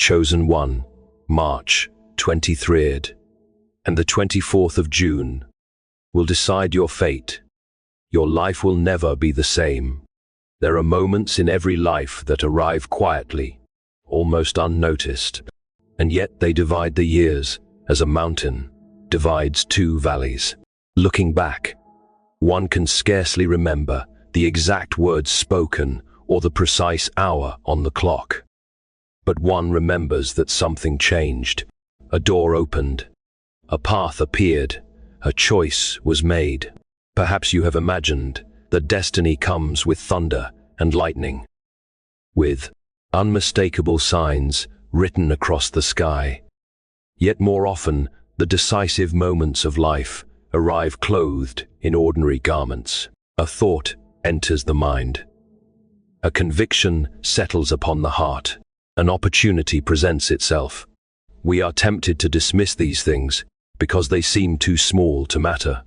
chosen one, March 23rd, and the 24th of June, will decide your fate. Your life will never be the same. There are moments in every life that arrive quietly, almost unnoticed, and yet they divide the years as a mountain divides two valleys. Looking back, one can scarcely remember the exact words spoken or the precise hour on the clock. But one remembers that something changed. A door opened, a path appeared, a choice was made. Perhaps you have imagined that destiny comes with thunder and lightning, with unmistakable signs written across the sky. Yet more often, the decisive moments of life arrive clothed in ordinary garments. A thought enters the mind. A conviction settles upon the heart. An opportunity presents itself. We are tempted to dismiss these things because they seem too small to matter.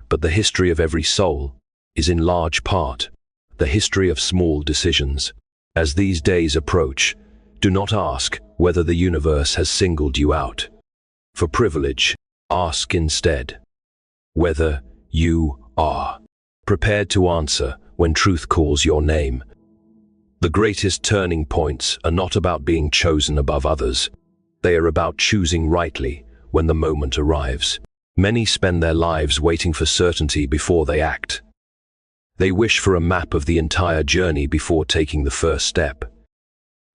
But the history of every soul is in large part the history of small decisions. As these days approach, do not ask whether the universe has singled you out for privilege. Ask instead whether you are prepared to answer when truth calls your name. The greatest turning points are not about being chosen above others. They are about choosing rightly when the moment arrives. Many spend their lives waiting for certainty before they act. They wish for a map of the entire journey before taking the first step.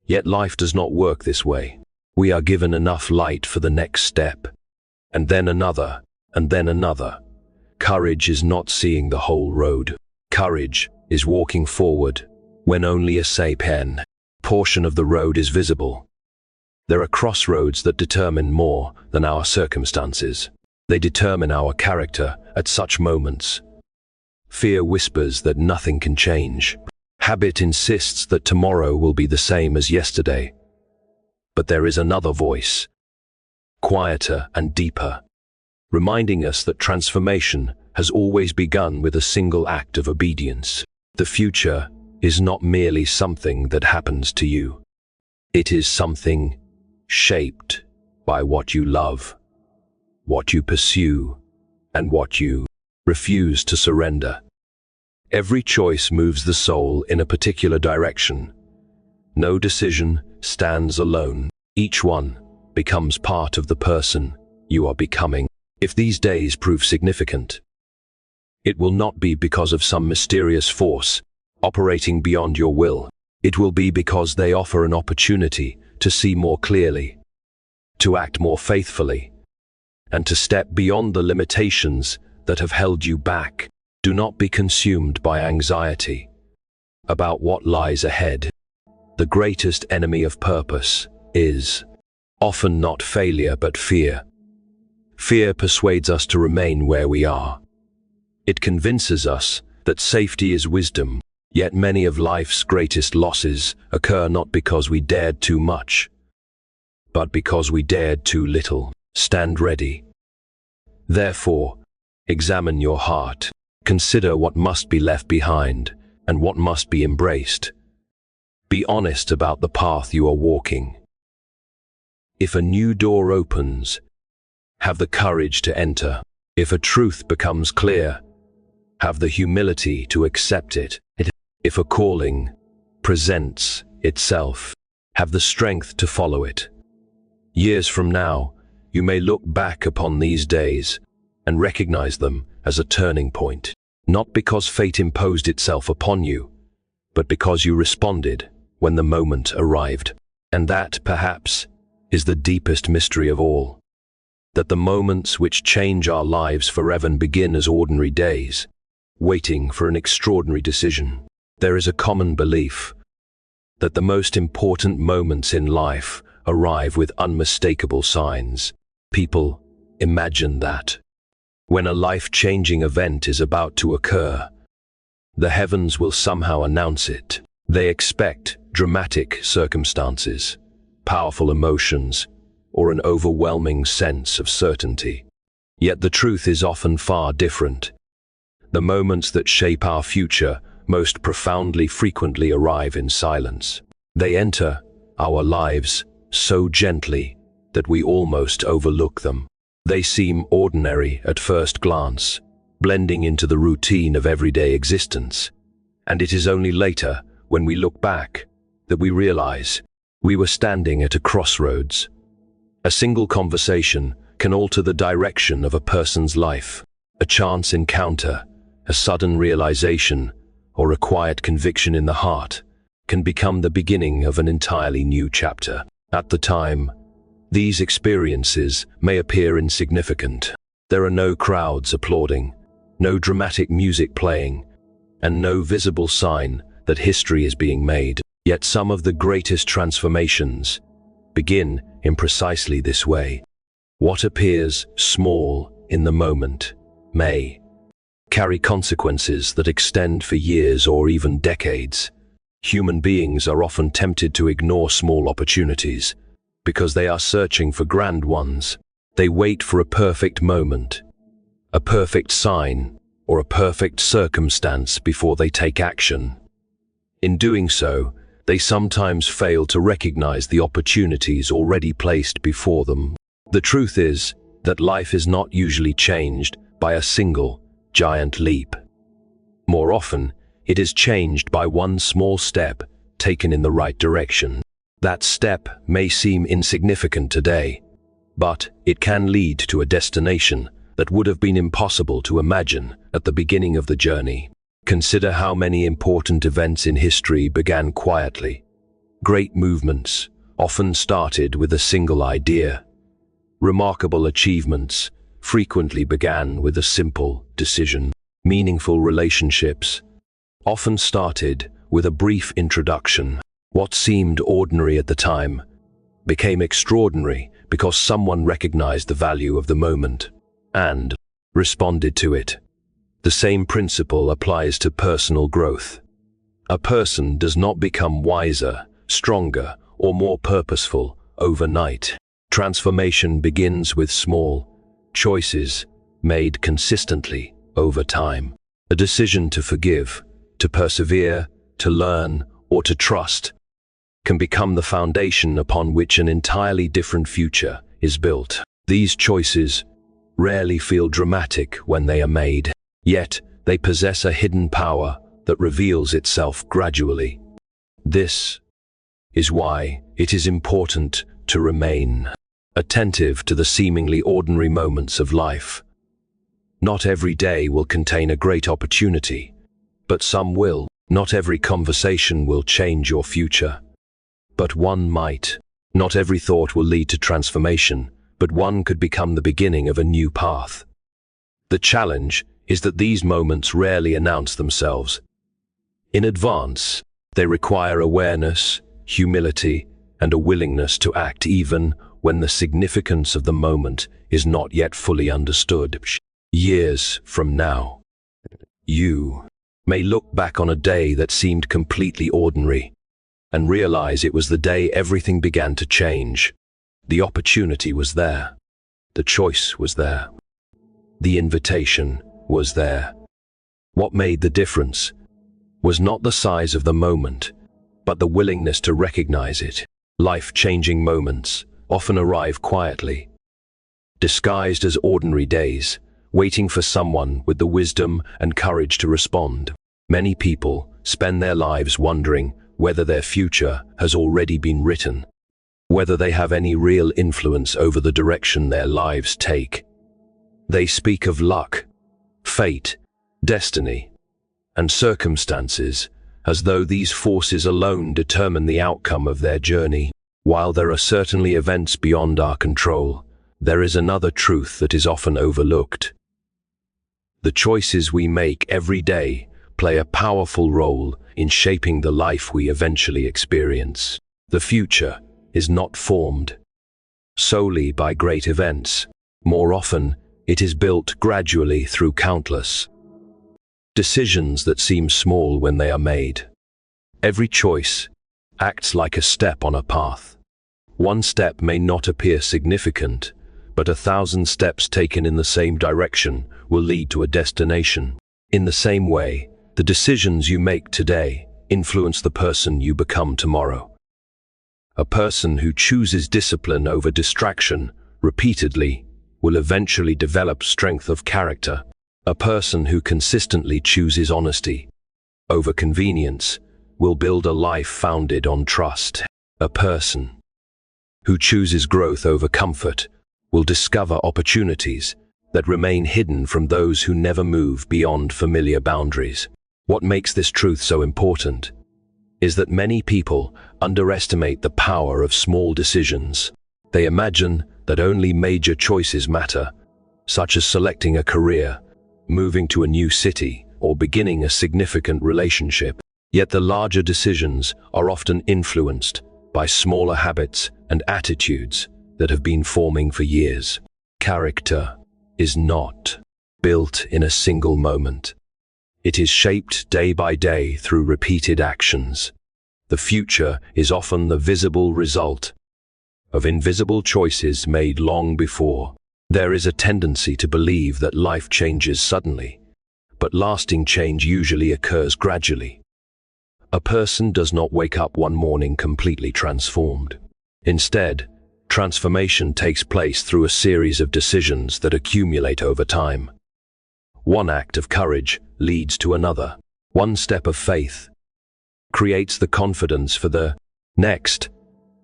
Yet life does not work this way. We are given enough light for the next step, and then another, and then another. Courage is not seeing the whole road. Courage is walking forward when only a portion of the road is visible. There are crossroads that determine more than our circumstances. They determine our character at such moments. Fear whispers that nothing can change. Habit insists that tomorrow will be the same as yesterday. But there is another voice, quieter and deeper, reminding us that transformation has always begun with a single act of obedience. The future is not merely something that happens to you. It is something shaped by what you love, what you pursue, and what you refuse to surrender. Every choice moves the soul in a particular direction. No decision stands alone. Each one becomes part of the person you are becoming. If these days prove significant, it will not be because of some mysterious force operating beyond your will. It will be because they offer an opportunity to see more clearly, to act more faithfully, and to step beyond the limitations that have held you back. Do not be consumed by anxiety about what lies ahead. The greatest enemy of purpose is often not failure but fear. Fear persuades us to remain where we are. It convinces us that safety is wisdom. Yet many of life's greatest losses occur not because we dared too much, but because we dared too little. Stand ready. Therefore, examine your heart. Consider what must be left behind and what must be embraced. Be honest about the path you are walking. If a new door opens, have the courage to enter. If a truth becomes clear, have the humility to accept it. If a calling presents itself, have the strength to follow it. Years from now, you may look back upon these days and recognize them as a turning point, not because fate imposed itself upon you, but because you responded when the moment arrived. And that, perhaps, is the deepest mystery of all, that the moments which change our lives forever begin as ordinary days, waiting for an extraordinary decision. There is a common belief that the most important moments in life arrive with unmistakable signs. People imagine that when a life-changing event is about to occur, the heavens will somehow announce it. They expect dramatic circumstances, powerful emotions, or an overwhelming sense of certainty. Yet the truth is often far different. The moments that shape our future most profoundly frequently arrive in silence. They enter our lives so gently that we almost overlook them. They seem ordinary at first glance, blending into the routine of everyday existence. And it is only later, when we look back, that we realize we were standing at a crossroads. A single conversation can alter the direction of a person's life. A chance encounter, a sudden realization, or a quiet conviction in the heart can become the beginning of an entirely new chapter. At the time, these experiences may appear insignificant. There are no crowds applauding, no dramatic music playing, and no visible sign that history is being made. Yet some of the greatest transformations begin in precisely this way. What appears small in the moment may carry consequences that extend for years or even decades. Human beings are often tempted to ignore small opportunities because they are searching for grand ones. They wait for a perfect moment, a perfect sign, or a perfect circumstance before they take action. In doing so, they sometimes fail to recognize the opportunities already placed before them. The truth is that life is not usually changed by a single, giant leap. More often, it is changed by one small step taken in the right direction. That step may seem insignificant today, but it can lead to a destination that would have been impossible to imagine at the beginning of the journey. Consider how many important events in history began quietly. Great movements often started with a single idea. Remarkable achievements frequently began with a simple decision. Meaningful relationships often started with a brief introduction. What seemed ordinary at the time became extraordinary because someone recognized the value of the moment and responded to it. The same principle applies to personal growth. A person does not become wiser, stronger, or more purposeful overnight. Transformation begins with small choices made consistently over time. A decision to forgive, to persevere, to learn, or to trust can become the foundation upon which an entirely different future is built. These choices rarely feel dramatic when they are made. Yet, they possess a hidden power that reveals itself gradually. This is why it is important to remain attentive to the seemingly ordinary moments of life. Not every day will contain a great opportunity, but some will. Not every conversation will change your future, but one might. Not every thought will lead to transformation, but one could become the beginning of a new path. The challenge is that these moments rarely announce themselves. In advance, they require awareness, humility, and a willingness to act even when the significance of the moment is not yet fully understood. Years from now, you may look back on a day that seemed completely ordinary and realize it was the day everything began to change. The opportunity was there. The choice was there. The invitation was there. What made the difference was not the size of the moment, but the willingness to recognize it. Life-changing moments often arrive quietly, disguised as ordinary days, waiting for someone with the wisdom and courage to respond. Many people spend their lives wondering whether their future has already been written, whether they have any real influence over the direction their lives take. They speak of luck, fate, destiny, and circumstances as though these forces alone determine the outcome of their journey. While there are certainly events beyond our control, there is another truth that is often overlooked. The choices we make every day play a powerful role in shaping the life we eventually experience. The future is not formed solely by great events. More often, it is built gradually through countless decisions that seem small when they are made. Every choice acts like a step on a path. One step may not appear significant, but 1,000 steps taken in the same direction will lead to a destination. In the same way, the decisions you make today influence the person you become tomorrow. A person who chooses discipline over distraction repeatedly will eventually develop strength of character. A person who consistently chooses honesty over convenience will build a life founded on trust. A person who chooses growth over comfort will discover opportunities that remain hidden from those who never move beyond familiar boundaries. What makes this truth so important is that many people underestimate the power of small decisions. They imagine that only major choices matter, such as selecting a career, moving to a new city, or beginning a significant relationship. Yet the larger decisions are often influenced by smaller habits and attitudes that have been forming for years. Character is not built in a single moment. It is shaped day by day through repeated actions. The future is often the visible result of invisible choices made long before. There is a tendency to believe that life changes suddenly, but lasting change usually occurs gradually. A person does not wake up one morning completely transformed. Instead, transformation takes place through a series of decisions that accumulate over time. One act of courage leads to another. One step of faith creates the confidence for the next.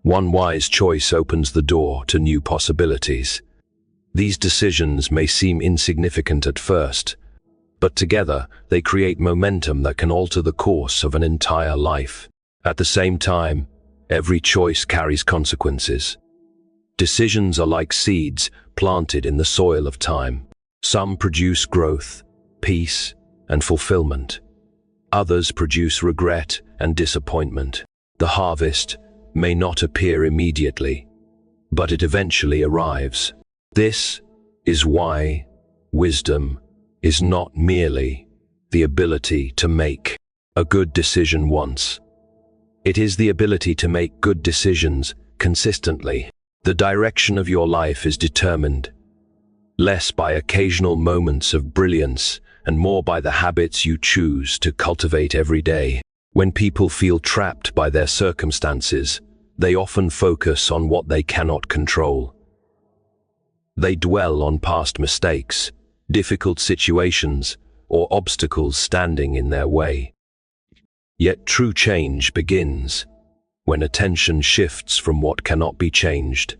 One wise choice opens the door to new possibilities. These decisions may seem insignificant at first, but together they create momentum that can alter the course of an entire life. At the same time, every choice carries consequences. Decisions are like seeds planted in the soil of time. Some produce growth, peace, and fulfillment. Others produce regret and disappointment. The harvest may not appear immediately, but it eventually arrives. This is why wisdom is not merely the ability to make a good decision once. It is the ability to make good decisions consistently. The direction of your life is determined less by occasional moments of brilliance and more by the habits you choose to cultivate every day. When people feel trapped by their circumstances, they often focus on what they cannot control. They dwell on past mistakes, difficult situations, or obstacles standing in their way. Yet true change begins when attention shifts from what cannot be changed.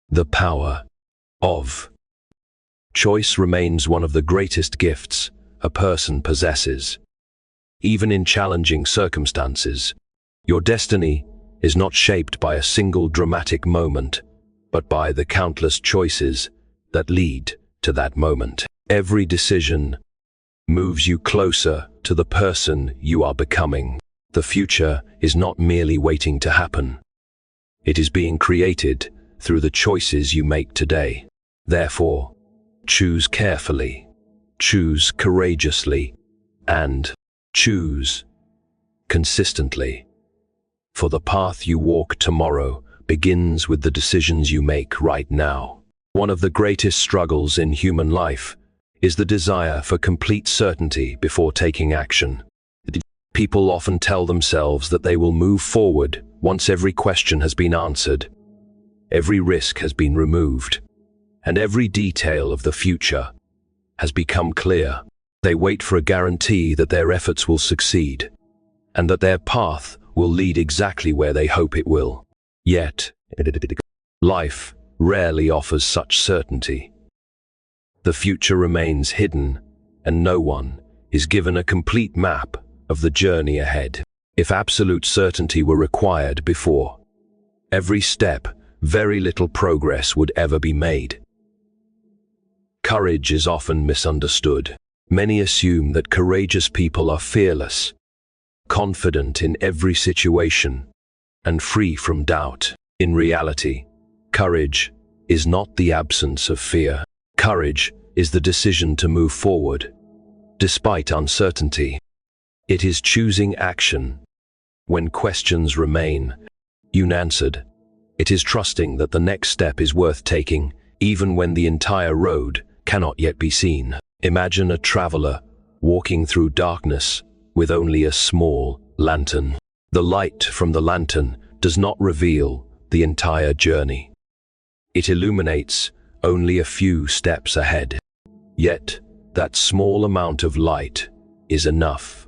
The power of choice remains one of the greatest gifts a person possesses. Even in challenging circumstances, your destiny is not shaped by a single dramatic moment, but by the countless choices that lead to that moment. Every decision moves you closer to the person you are becoming. The future is not merely waiting to happen. It is being created through the choices you make today. Therefore, choose carefully, choose courageously, and choose consistently. For the path you walk tomorrow begins with the decisions you make right now. One of the greatest struggles in human life is the desire for complete certainty before taking action. People often tell themselves that they will move forward once every question has been answered, every risk has been removed, and every detail of the future has become clear. They wait for a guarantee that their efforts will succeed, and that their path will lead exactly where they hope it will. Yet, life rarely offers such certainty. The future remains hidden, and no one is given a complete map of the journey ahead. If absolute certainty were required before every step, very little progress would ever be made. Courage is often misunderstood. Many assume that courageous people are fearless, confident in every situation, and free from doubt. In reality, courage is not the absence of fear. Courage is the decision to move forward, despite uncertainty. It is choosing action when questions remain unanswered. It is trusting that the next step is worth taking, even when the entire road cannot yet be seen. Imagine a traveler walking through darkness with only a small lantern. The light from the lantern does not reveal the entire journey. It illuminates only a few steps ahead. Yet, that small amount of light is enough.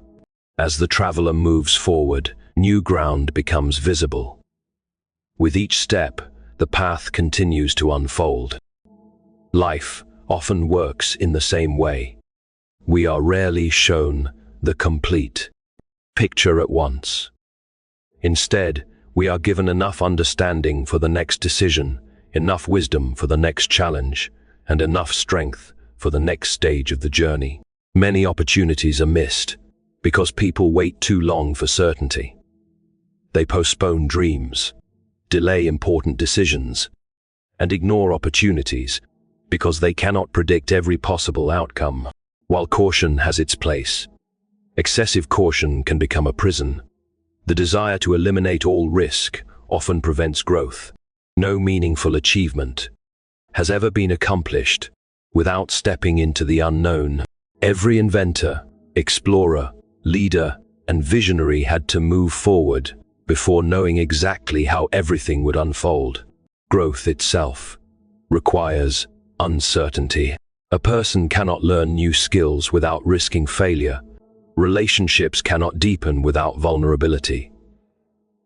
As the traveler moves forward, new ground becomes visible. With each step, the path continues to unfold. Life often works in the same way. We are rarely shown the complete picture at once. Instead, we are given enough understanding for the next decision, enough wisdom for the next challenge, and enough strength for the next stage of the journey. Many opportunities are missed because people wait too long for certainty. They postpone dreams, delay important decisions, and ignore opportunities because they cannot predict every possible outcome. While caution has its place, excessive caution can become a prison. The desire to eliminate all risk often prevents growth. No meaningful achievement has ever been accomplished without stepping into the unknown. Every inventor, explorer, leader, and visionary had to move forward before knowing exactly how everything would unfold. Growth itself requires uncertainty. A person cannot learn new skills without risking failure. Relationships cannot deepen without vulnerability.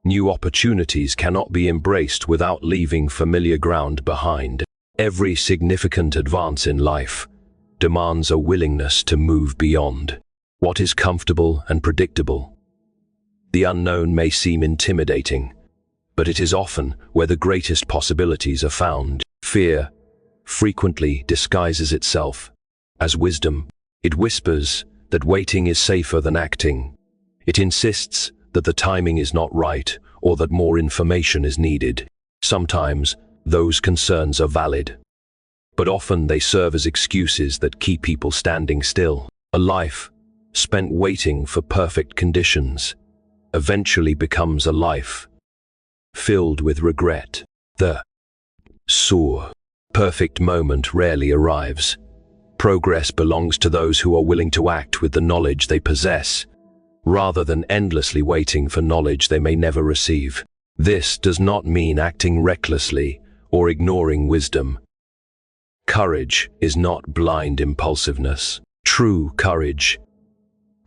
New opportunities cannot be embraced without leaving familiar ground behind. Every significant advance in life demands a willingness to move beyond what is comfortable and predictable. The unknown may seem intimidating, but it is often where the greatest possibilities are found. Fear frequently disguises itself as wisdom. It whispers that waiting is safer than acting. It insists that the timing is not right or that more information is needed. Sometimes those concerns are valid, but often they serve as excuses that keep people standing still. A life spent waiting for perfect conditions eventually becomes a life filled with regret. The perfect moment rarely arrives. Progress belongs to those who are willing to act with the knowledge they possess, rather than endlessly waiting for knowledge they may never receive. This does not mean acting recklessly or ignoring wisdom. Courage is not blind impulsiveness. True courage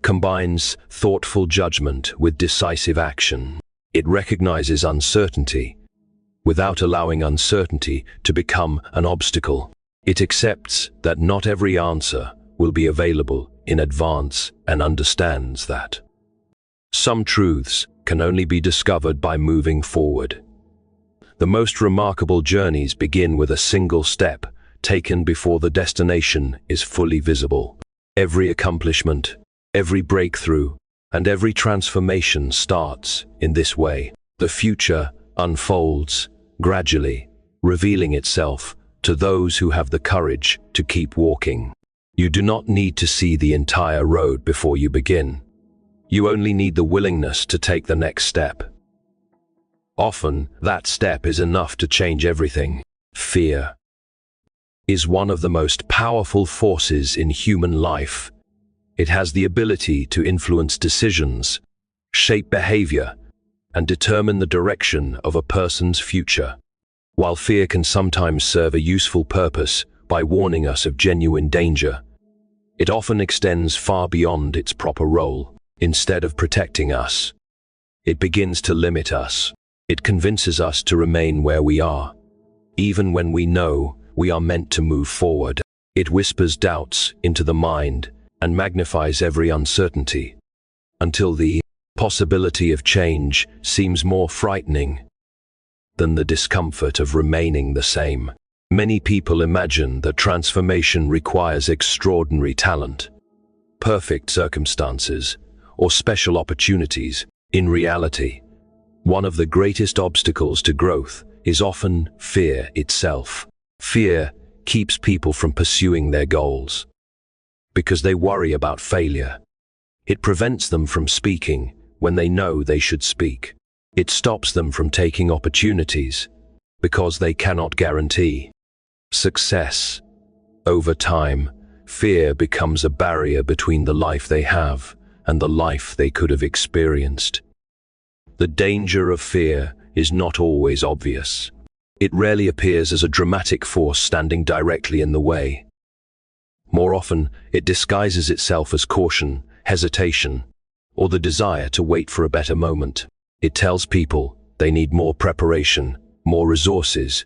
combines thoughtful judgment with decisive action. It recognizes uncertainty without allowing uncertainty to become an obstacle. It accepts that not every answer will be available in advance and understands that some truths can only be discovered by moving forward. The most remarkable journeys begin with a single step taken before the destination is fully visible. Every accomplishment, every breakthrough, and every transformation starts in this way. The future unfolds gradually, revealing itself to those who have the courage to keep walking. You do not need to see the entire road before you begin. You only need the willingness to take the next step. Often, that step is enough to change everything. Fear is one of the most powerful forces in human life. It has the ability to influence decisions, shape behavior, and determine the direction of a person's future. While fear can sometimes serve a useful purpose by warning us of genuine danger, it often extends far beyond its proper role. Instead of protecting us, it begins to limit us. It convinces us to remain where we are, even when we know we are meant to move forward. It whispers doubts into the mind and magnifies every uncertainty, until the possibility of change seems more frightening than the discomfort of remaining the same. Many people imagine that transformation requires extraordinary talent, perfect circumstances, or special opportunities. In reality, one of the greatest obstacles to growth is often fear itself. Fear keeps people from pursuing their goals because they worry about failure. It prevents them from speaking when they know they should speak. It stops them from taking opportunities because they cannot guarantee success. Over time, fear becomes a barrier between the life they have and the life they could have experienced. The danger of fear is not always obvious. It rarely appears as a dramatic force standing directly in the way. More often, it disguises itself as caution, hesitation, or the desire to wait for a better moment. It tells people they need more preparation, more resources,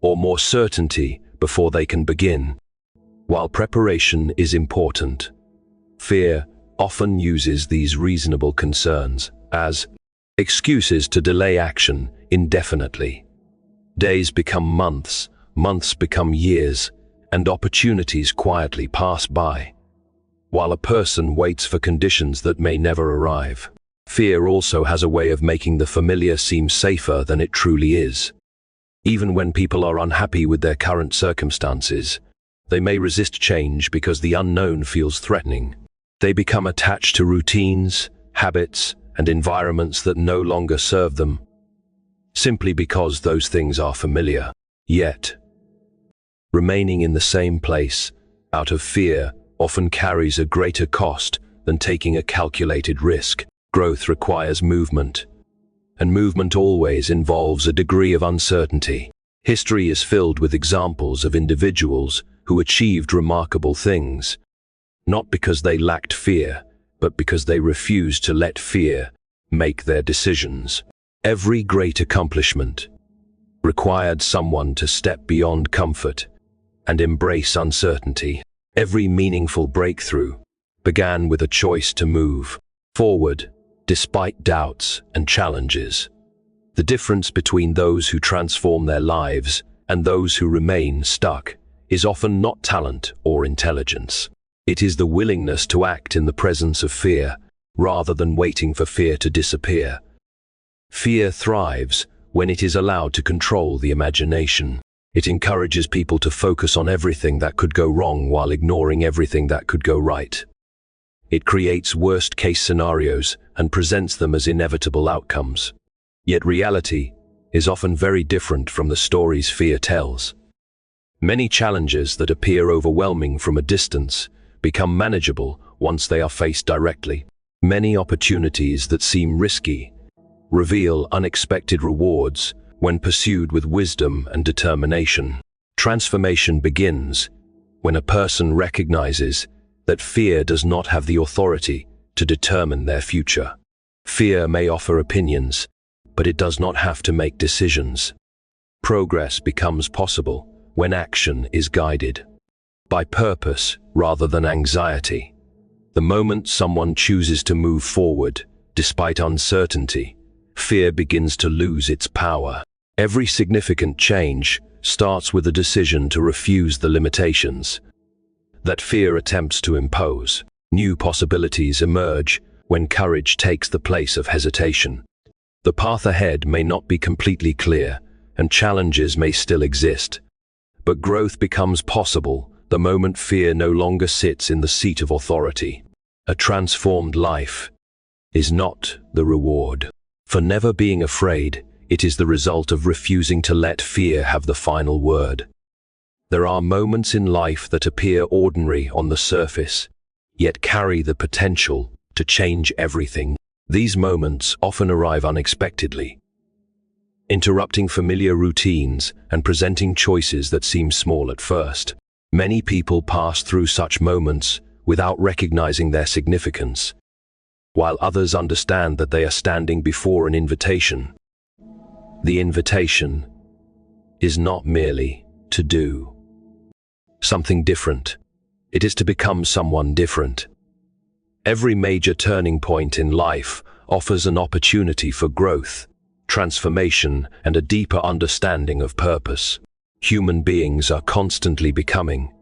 or more certainty before they can begin. While preparation is important, fear often uses these reasonable concerns as excuses to delay action indefinitely. Days become months, months become years, and opportunities quietly pass by, while a person waits for conditions that may never arrive. Fear also has a way of making the familiar seem safer than it truly is. Even when people are unhappy with their current circumstances, they may resist change because the unknown feels threatening. They become attached to routines, habits, and environments that no longer serve them, simply because those things are familiar. Yet, remaining in the same place, out of fear, often carries a greater cost than taking a calculated risk. Growth requires movement, and movement always involves a degree of uncertainty. History is filled with examples of individuals who achieved remarkable things, not because they lacked fear, but because they refused to let fear make their decisions. Every great accomplishment required someone to step beyond comfort and embrace uncertainty. Every meaningful breakthrough began with a choice to move forward despite doubts and challenges. The difference between those who transform their lives and those who remain stuck is often not talent or intelligence. It is the willingness to act in the presence of fear, rather than waiting for fear to disappear. Fear thrives when it is allowed to control the imagination. It encourages people to focus on everything that could go wrong while ignoring everything that could go right. It creates worst-case scenarios and presents them as inevitable outcomes. Yet reality is often very different from the stories fear tells. Many challenges that appear overwhelming from a distance become manageable once they are faced directly. Many opportunities that seem risky reveal unexpected rewards when pursued with wisdom and determination. Transformation begins when a person recognizes that fear does not have the authority to determine their future. Fear may offer opinions, but it does not have to make decisions. Progress becomes possible when action is guided by purpose rather than anxiety. The moment someone chooses to move forward, despite uncertainty, fear begins to lose its power. Every significant change starts with a decision to refuse the limitations that fear attempts to impose. New possibilities emerge when courage takes the place of hesitation. The path ahead may not be completely clear, and challenges may still exist, but growth becomes possible the moment fear no longer sits in the seat of authority. A transformed life is not the reward for never being afraid. It is the result of refusing to let fear have the final word. There are moments in life that appear ordinary on the surface, yet carry the potential to change everything. These moments often arrive unexpectedly, interrupting familiar routines and presenting choices that seem small at first. Many people pass through such moments without recognizing their significance, while others understand that they are standing before an invitation. The invitation is not merely to do something different. It is to become someone different. Every major turning point in life offers an opportunity for growth, transformation, and a deeper understanding of purpose. Human beings are constantly becoming.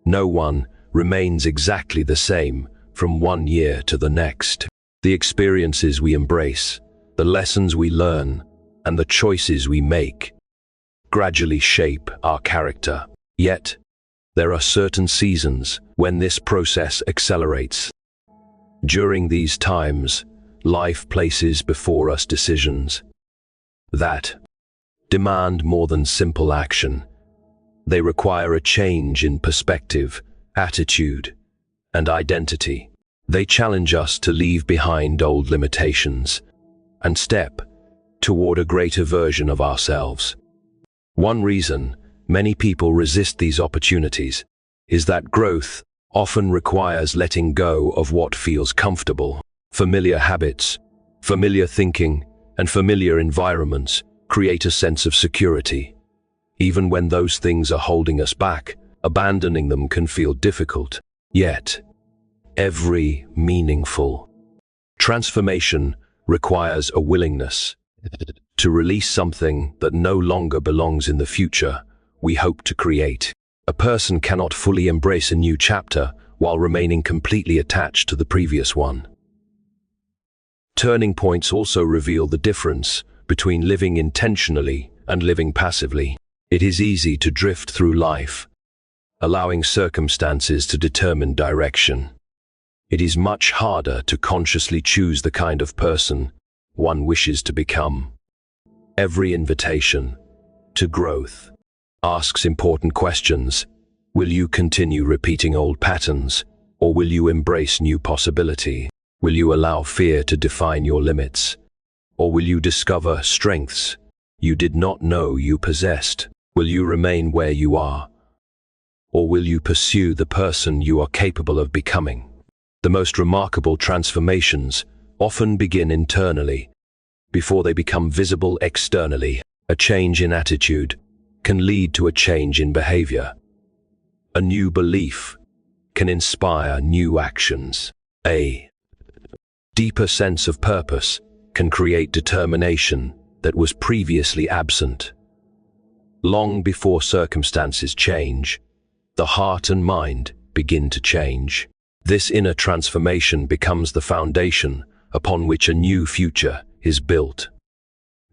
No one remains exactly the same from one year to the next. The experiences we embrace, the lessons we learn, and the choices we make gradually shape our character. Yet, there are certain seasons when this process accelerates. During these times, life places before us decisions that demand more than simple action. They require a change in perspective, attitude, and identity. They challenge us to leave behind old limitations and step toward a greater version of ourselves. One reason many people resist these opportunities is that growth often requires letting go of what feels comfortable. Familiar habits, familiar thinking, and familiar environments create a sense of security. Even when those things are holding us back, abandoning them can feel difficult. Yet, every meaningful transformation requires a willingness to release something that no longer belongs in the future we hope to create. A person cannot fully embrace a new chapter while remaining completely attached to the previous one. Turning points also reveal the difference between living intentionally and living passively. It is easy to drift through life, allowing circumstances to determine direction. It is much harder to consciously choose the kind of person one wishes to become. Every invitation to growth asks important questions. Will you continue repeating old patterns, or will you embrace new possibility? Will you allow fear to define your limits, or will you discover strengths you did not know you possessed? Will you remain where you are, or will you pursue the person you are capable of becoming? The most remarkable transformations often begin internally before they become visible externally. A change in attitude can lead to a change in behavior. A new belief can inspire new actions. A deeper sense of purpose can create determination that was previously absent. Long before circumstances change, the heart and mind begin to change. This inner transformation becomes the foundation upon which a new future is built.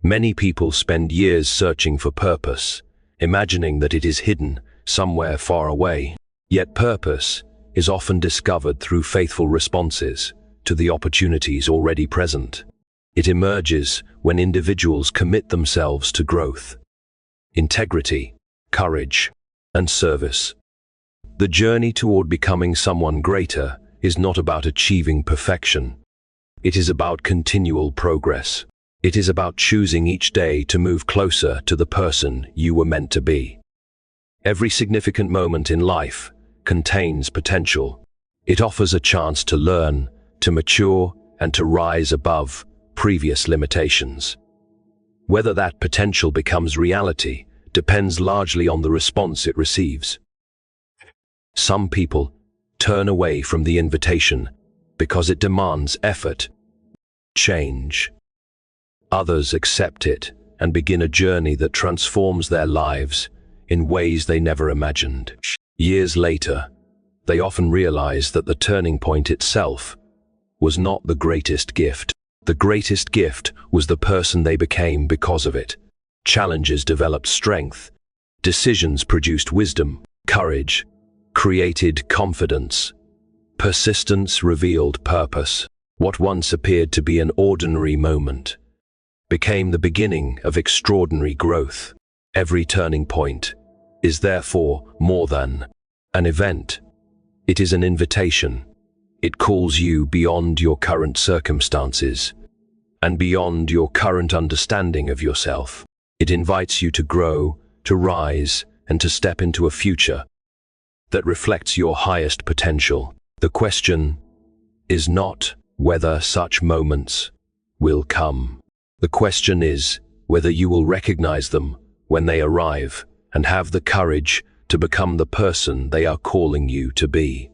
Many people spend years searching for purpose, imagining that it is hidden somewhere far away. Yet purpose is often discovered through faithful responses to the opportunities already present. It emerges when individuals commit themselves to growth, integrity, courage, and service. The journey toward becoming someone greater is not about achieving perfection. It is about continual progress. It is about choosing each day to move closer to the person you were meant to be. Every significant moment in life contains potential. It offers a chance to learn, to mature, and to rise above previous limitations. Whether that potential becomes reality depends largely on the response it receives. Some people turn away from the invitation because it demands effort, change. Others accept it and begin a journey that transforms their lives in ways they never imagined. Years later, they often realize that the turning point itself was not the greatest gift. The greatest gift was the person they became because of it. Challenges developed strength, decisions produced wisdom, courage created confidence, persistence revealed purpose. What once appeared to be an ordinary moment became the beginning of extraordinary growth. Every turning point is therefore more than an event. It is an invitation. It calls you beyond your current circumstances and beyond your current understanding of yourself. It invites you to grow, to rise, and to step into a future that reflects your highest potential. The question is not whether such moments will come. The question is whether you will recognize them when they arrive and have the courage to become the person they are calling you to be.